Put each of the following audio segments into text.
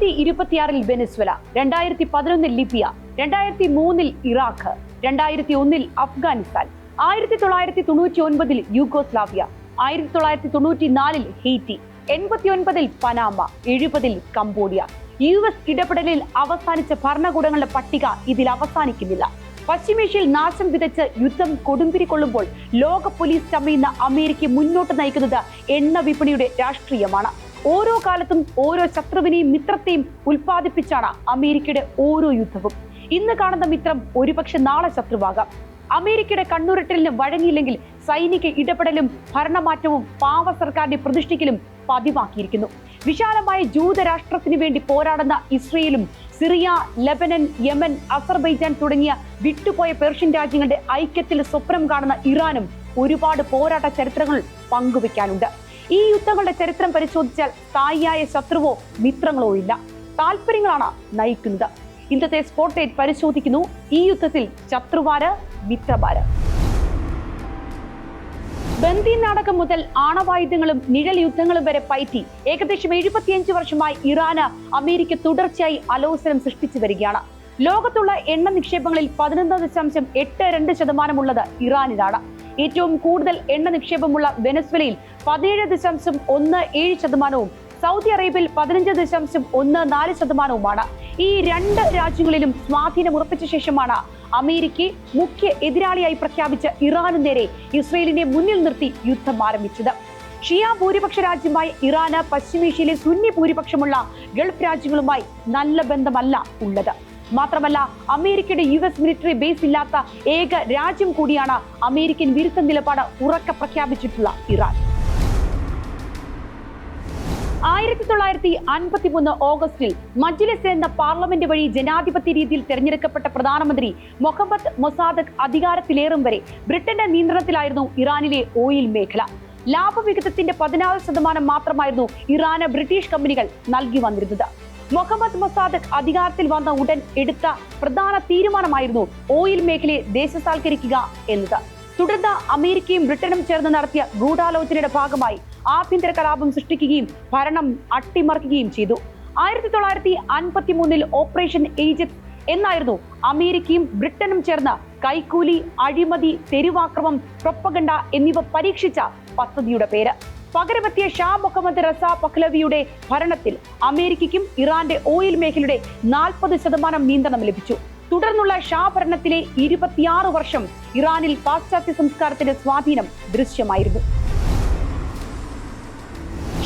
2026 Venezuela, 2011 Libya, 2003 Iraq, 2001 Afghanistan, 1999 Yugoslavia, 1994 Haiti, 89 Panama, 70 Cambodia. US ഇടപെടലിൽ അവസാനിച്ച ഭരണകൂടങ്ങളുടെ പട്ടിക ഇതിൽ അവസാനിക്കുന്നില്ല. പശ്ചിമേഷ്യയിൽ നാശം വിതച്ച് യുദ്ധം കൊടുമ്പിരി കൊള്ളുമ്പോൾ ലോക പോലീസ് ചമയുന്ന അമേരിക്ക മുന്നോട്ട് നയിക്കുന്നത് എണ്ണ വിപണിയുടെ രാഷ്ട്രീയമാണ്. ഓരോ കാലത്തും ഓരോ ശത്രുവിനെയും മിത്രത്തെയും ഉൽപ്പാദിപ്പിച്ചാണ് അമേരിക്കയുടെ ഓരോ യുദ്ധവും. ഇന്ന് കാണുന്ന മിത്രം ഒരുപക്ഷെ നാളെ ശത്രുവാകാം. അമേരിക്കയുടെ കണ്ണുരുട്ടലിന് വഴങ്ങിയില്ലെങ്കിൽ സൈനിക ഇടപെടലും ഭരണമാറ്റവും പാവ സർക്കാരിന്റെ പ്രതിഷ്ഠിക്കലും പതിവാക്കിയിരിക്കുന്നു. വിശാലമായ ജൂതരാഷ്ട്രത്തിനു വേണ്ടി പോരാടുന്ന ഇസ്രയേലും സിറിയ, ലെബനൻ, യമൻ, അസർബൈജാൻ തുടങ്ങിയ വിട്ടുപോയ പേർഷ്യൻ രാജ്യങ്ങളുടെ ഐക്യത്തിൽ സ്വപ്നം കാണുന്ന ഇറാനും ഒരുപാട് പോരാട്ട ചരിത്രങ്ങൾ പങ്കുവെക്കാനുണ്ട്. ഈ യുദ്ധങ്ങളുടെ ചരിത്രം പരിശോധിച്ചാൽ സ്ഥായിയായ ശത്രുവോ മിത്രങ്ങളോ ഇല്ല, താല്പര്യങ്ങളാണ് നയിക്കുന്നത്. ഇന്നത്തെ സ്പോട്ട്ലൈറ്റ് പരിശോധിക്കുന്നു ഈ യുദ്ധത്തിൽ ശത്രുവാര്, മിത്രമാര്. ബന്ദി നാടകം മുതൽ ആണവായുധങ്ങളും നിഴൽ യുദ്ധങ്ങളും വരെ പയറ്റി ഏകദേശം 75 വർഷമായി ഇറാന് അമേരിക്ക തുടർച്ചയായി അലോസരം സൃഷ്ടിച്ചു വരികയാണ്. ലോകത്തുള്ള എണ്ണ നിക്ഷേപങ്ങളിൽ 11.82% ഉള്ളത് ഇറാനിലാണ്. ഏറ്റവും കൂടുതൽ എണ്ണ നിക്ഷേപമുള്ള വെനസ്വേലയിൽ 17.17%, സൗദി അറേബ്യയിൽ 15.14%. ഈ രണ്ട് രാജ്യങ്ങളിലും സ്വാധീനം ഉറപ്പിച്ച ശേഷമാണ് അമേരിക്ക മുഖ്യ എതിരാളിയായി പ്രഖ്യാപിച്ച ഇറാനു നേരെ ഇസ്രയേലിനെ മുന്നിൽ നിർത്തി യുദ്ധം ആരംഭിച്ചത്. ഷിയ ഭൂരിപക്ഷ രാജ്യമായ ഇറാന് പശ്ചിമേഷ്യയിലെ സുന്നി ഭൂരിപക്ഷമുള്ള ഗൾഫ് രാജ്യങ്ങളുമായി നല്ല ബന്ധമല്ല ഉള്ളത്. മാത്രമല്ല അമേരിക്കയുടെ US മിലിറ്ററി ബേസ് ഇല്ലാത്ത ഏക രാജ്യം കൂടിയാണ് അമേരിക്കൻ വിരുദ്ധ നിലപാട് ഉറക്കെ പ്രഖ്യാപിച്ചിട്ടുള്ള ഇറാൻ. 1953 ഓഗസ്റ്റിൽ മജ്ലിസ് എന്ന പാർലമെന്റ് വഴി ജനാധിപത്യ രീതിയിൽ തെരഞ്ഞെടുക്കപ്പെട്ട പ്രധാനമന്ത്രി മൊഹമ്മദ് മൊസാദക് അധികാരത്തിലേറും വരെ ബ്രിട്ടന്റെ നിയന്ത്രണത്തിലായിരുന്നു ഇറാനിലെ ഓയിൽ മേഖല. ലാഭവിഹിതത്തിന്റെ 16% മാത്രമായിരുന്നു ഇറാന് ബ്രിട്ടീഷ് കമ്പനികൾ നൽകി വന്നിരുന്നത്. മൊഹമ്മദ് മൊസാദക് അധികാരത്തിൽ വന്ന ഉടൻ എടുത്ത പ്രധാന തീരുമാനമായിരുന്നു ഓയിൽ മേഖലയെ ദേശസാൽക്കരിക്കുക എന്നത്. തുടർന്ന് അമേരിക്കയും ബ്രിട്ടനും ചേർന്ന് നടത്തിയ ഗൂഢാലോചനയുടെ ഭാഗമായി ആഭ്യന്തര കലാപം സൃഷ്ടിക്കുകയും ഭരണം അട്ടിമറിക്കുകയും ചെയ്തു. 1953 ഓപ്പറേഷൻ ഈജിപ്ത് എന്നായിരുന്നു അമേരിക്കയും ബ്രിട്ടനും ചേർന്ന് കൈക്കൂലി, അഴിമതി, തെരുവാക്രമം, പ്രൊപ്പഗണ്ട എന്നിവ പരീക്ഷിച്ച പദ്ധതിയുടെ പേര്. പകരമെത്തിയ ഷാ മുഹമ്മദ് റസ പഹ്ലവിയുടെ ഭരണത്തിൽ അമേരിക്കയ്ക്കും ഇറാന്റെ ഓയിൽ മേഖലയുടെ 40% നിയന്ത്രണം ലഭിച്ചു. തുടർന്നുള്ള ഷാ ഭരണത്തിലെ 26 വർഷം ഇറാനിൽ പാശ്ചാത്യ സംസ്കാരത്തിന്റെ സ്വാധീനം ദൃശ്യമായിരുന്നു.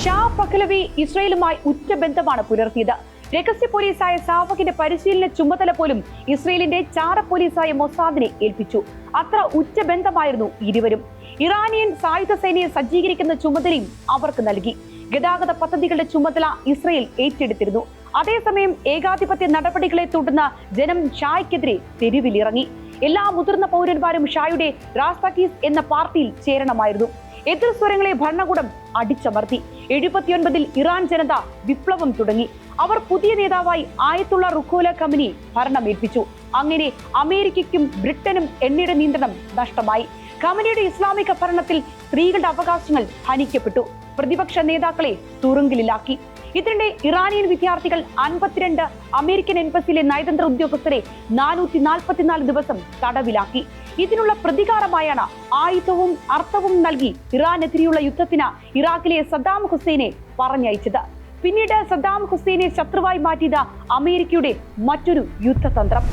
ഷാ പഹ്ലവി ഇസ്രയേലുമായി ഉറ്റബന്ധമാണ് പുലർത്തിയത്. രഹസ്യ പോലീസായ സാവകിന്റെ പരിശീലന ചുമതല പോലും ഇസ്രയേലിന്റെ ചാര പോലീസായ മൊസാദിനെ ഏൽപ്പിച്ചു. അത്ര ഉറ്റബന്ധമായിരുന്നു ഇരുവരും. ഇറാനിയൻ സായുധ സേനയെ സജ്ജീകരിക്കുന്ന ചുമതലയും അവർക്ക് നൽകി. ഗതാഗത പദ്ധതികളുടെ ചുമതല ഇസ്രയേൽ ഏറ്റെടുത്തിരുന്നു. അതേസമയം ഏകാധിപത്യ നടപടികളെ തുടർന്ന് ജനം ഷായ്ക്കെതിരെ തെരുവിലിറങ്ങി. എല്ലാ മുതിർന്ന പൗരന്മാരും ഷായുടെ റാസ്താക്കീസ് എന്ന പാർട്ടിയിൽ ചേരണമായിരുന്നു. എതിർ സ്വരങ്ങളെ ഭരണകൂടം അടിച്ചമർത്തി. 79 ഇറാൻ ജനത വിപ്ലവം തുടങ്ങി. അവർ പുതിയ നേതാവായി ആയത്തുള്ള റുഖോല ഖമനി ഭരണമേൽപ്പിച്ചു. അങ്ങനെ അമേരിക്കയ്ക്കും ബ്രിട്ടനും എണ്ണയുടെ നിയന്ത്രണം നഷ്ടമായി. ഖമനിയുടെ ഇസ്ലാമിക ഭരണത്തിൽ സ്ത്രീകളുടെ അവകാശങ്ങൾ ഹനിക്കപ്പെട്ടു. പ്രതിപക്ഷ നേതാക്കളെ തുറുങ്കിലാക്കി. ഇതിനിടെ ഇറാനിയൻ വിദ്യാർത്ഥികൾ 52 അമേരിക്കൻ എംബസിയിലെ നയതന്ത്ര ഉദ്യോഗസ്ഥരെ 444 ദിവസം തടവിലാക്കി. ഇതിനുള്ള പ്രതികാരമായാണ് ആയുധവും അർത്ഥവും നൽകി ഇറാനെതിരെയുള്ള യുദ്ധത്തിന് ഇറാഖിലെ സദ്ദാം ഹുസൈനെ പറഞ്ഞയച്ചത്. പിന്നീട് സദ്ദാം ഹുസൈനെ ശത്രുവായി മാറ്റിയത് അമേരിക്കയുടെ മറ്റൊരു യുദ്ധതന്ത്രം.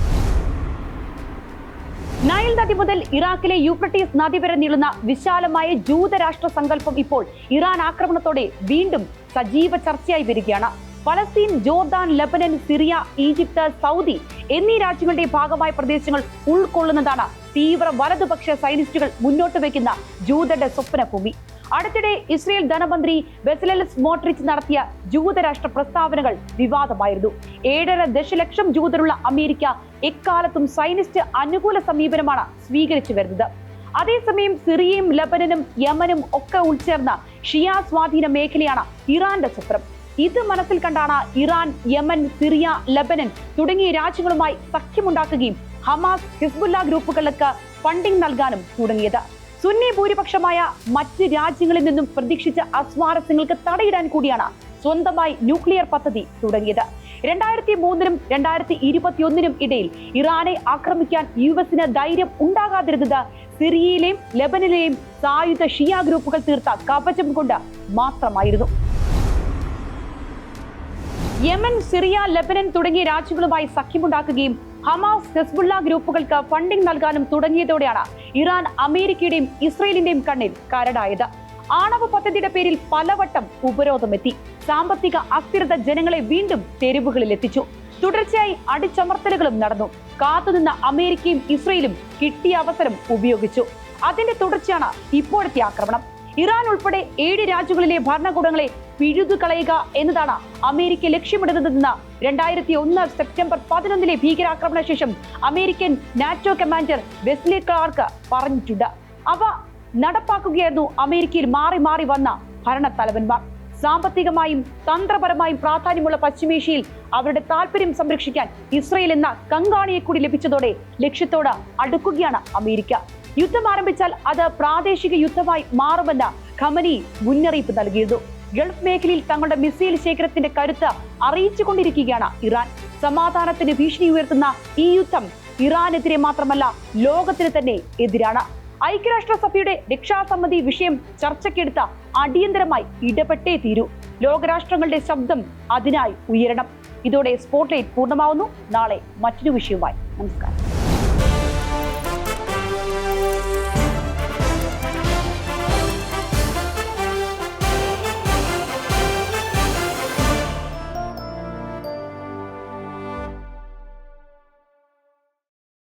നൈൽ നദി മുതൽ ഇറാഖിലെ യൂഫ്രട്ടീസ് നദി വരെ നീളുന്ന വിശാലമായ ജൂതരാഷ്ട്ര സങ്കല്പം ഇപ്പോൾ ഇറാൻ ആക്രമണത്തോടെ വീണ്ടും സജീവ ചർച്ചയായി വരികയാണ്. ഫലസ്തീൻ, Jordan, Lebanon, Syria, Egypt, Saudi എന്നീ രാജ്യങ്ങളുടെ ഭാഗമായ പ്രദേശങ്ങൾ ഉൾക്കൊള്ളുന്നതാണ് തീവ്ര വലതുപക്ഷ സൈനിസ്റ്റുകൾ മുന്നോട്ട് വയ്ക്കുന്ന ജൂതരുടെ സ്വപ്നഭൂമി. അടുത്തിടെ ഇസ്രയേൽ ധനമന്ത്രി ബെസലേൽ സ്മോട്രിച്ച് നടത്തിയ ജൂതരാഷ്ട്ര പ്രസ്താവനകൾ വിവാദമായിരുന്നു. 7.5 ദശലക്ഷം ജൂതരുള്ള അമേരിക്ക എക്കാലത്തും സൈനിസ്റ്റ് അനുകൂല സമീപനമാണ് സ്വീകരിച്ചു വരുന്നത്. അതേസമയം സിറിയയും ലെബനനും യമനും ഒക്കെ ഉൾച്ചേർന്ന ഷിയ സ്വാധീന മേഖലയാണ് ഇറാന്റെ സ്വപ്നം. ഇത് മനസ്സിൽ കണ്ടാണ് ഇറാൻ, യമൻ, സിറിയ, ലെബനൻ തുടങ്ങിയ രാജ്യങ്ങളുമായി സഖ്യമുണ്ടാക്കുകയും ഹമാസ്, ഹിസ്ബുല്ല ഗ്രൂപ്പുകൾക്ക് ഫണ്ടിംഗ് നൽകാനും തുടങ്ങിയത്. സുന്നി ഭൂരിപക്ഷമായ മറ്റ് രാജ്യങ്ങളിൽ നിന്നും പ്രതീക്ഷിച്ച അസ്വാരസ്യങ്ങൾക്ക് തടയിടാൻ കൂടിയാണ് സ്വന്തമായി ന്യൂക്ലിയർ പദ്ധതി തുടങ്ങിയത്. 2003 2021 ഇടയിൽ ഇറാനെ ആക്രമിക്കാൻ US ധൈര്യം ഉണ്ടാകാതിരുന്നത് സിറിയയിലെയും ലെബനനിലെയും സായുധ ഷിയ ഗ്രൂപ്പുകൾ തീർത്ത കവചം കൊണ്ട് മാത്രമായിരുന്നു. യമൻ, സിറിയ, ലെബനൻ തുടങ്ങിയ രാജ്യങ്ങളുമായി സഖ്യമുണ്ടാക്കുകയും ഹമാസ്, ഹെസ്ബുള്ള ഗ്രൂപ്പുകൾക്ക് ഫണ്ടിംഗ് നൽകാനും തുടങ്ങിയതോടെയാണ് ഇറാൻ അമേരിക്കയുടെയും ഇസ്രയേലിന്റെയും കണ്ണിൽ കരടായത്. ആണവ പദ്ധതിയുടെ പേരിൽ പലവട്ടം ഉപരോധമെത്തി. സാമ്പത്തിക അസ്ഥിരത ജനങ്ങളെ വീണ്ടും തെരുവുകളിൽ എത്തിച്ചു. തുടർച്ചയായി അടിച്ചമർത്തലുകളും നടന്നു. കാത്തുനിന്ന അമേരിക്കയും ഇസ്രയേലും കിട്ടിയ അവസരം ഉപയോഗിച്ചു. അതിന്റെ തുടർച്ചയാണ് ഇപ്പോഴത്തെ ആക്രമണം. ഇറാൻ ഉൾപ്പെടെ 7 രാജ്യങ്ങളിലെ ഭരണകൂടങ്ങളെ പിഴുതുകളയുക എന്നതാണ് അമേരിക്ക ലക്ഷ്യമിടുന്നതെന്ന് 2001 സെപ്റ്റംബർ 11 ഭീകരാക്രമണ ശേഷം American NATO commander Wesley Clark പറഞ്ഞിട്ടുണ്ട്. അവ നടപ്പാക്കുകയായിരുന്നു അമേരിക്കയിൽ മാറി മാറി വന്ന ഭരണത്തലവന്മാർ. സാമ്പത്തികമായും തന്ത്രപരമായും പ്രാധാന്യമുള്ള പശ്ചിമേഷ്യയിൽ അവരുടെ താല്പര്യം സംരക്ഷിക്കാൻ ഇസ്രയേൽ എന്ന കങ്കാണിയെ കൂടി ലഭിച്ചതോടെ ലക്ഷ്യത്തോട് അടുക്കുകയാണ് അമേരിക്ക. യുദ്ധം ആരംഭിച്ചാൽ അത് പ്രാദേശിക യുദ്ധമായി മാറുമെന്ന് ഖമനി മുന്നറിയിപ്പ് നൽകിയിരുന്നു. ഗൾഫ് മേഖലയിൽ തങ്ങളുടെ മിസൈൽ ശേഖരത്തിന്റെ കരുത്ത് അറിയിച്ചുകൊണ്ടിരിക്കുകയാണ് ഇറാൻ. സമാധാനത്തിന് ഭീഷണി ഉയർത്തുന്ന ഈ യുദ്ധം ഇറാനെതിരെ മാത്രമല്ല, ലോകത്തിന് തന്നെ എതിരാണ്. ഐക്യരാഷ്ട്രസഭയുടെ രക്ഷാസമിതി വിഷയം ചർച്ചയ്ക്കെടുത്ത അടിയന്തരമായി ഇടപെട്ടേ തീരൂ. ലോകരാഷ്ട്രങ്ങളുടെ ശബ്ദം അതിനായി ഉയരണം. ഇതോടെ സ്പോട്ട്ലൈറ്റ് പൂർണ്ണമാവുന്നു. നാളെ മറ്റൊരു വിഷയവുമായി. നമസ്കാരം.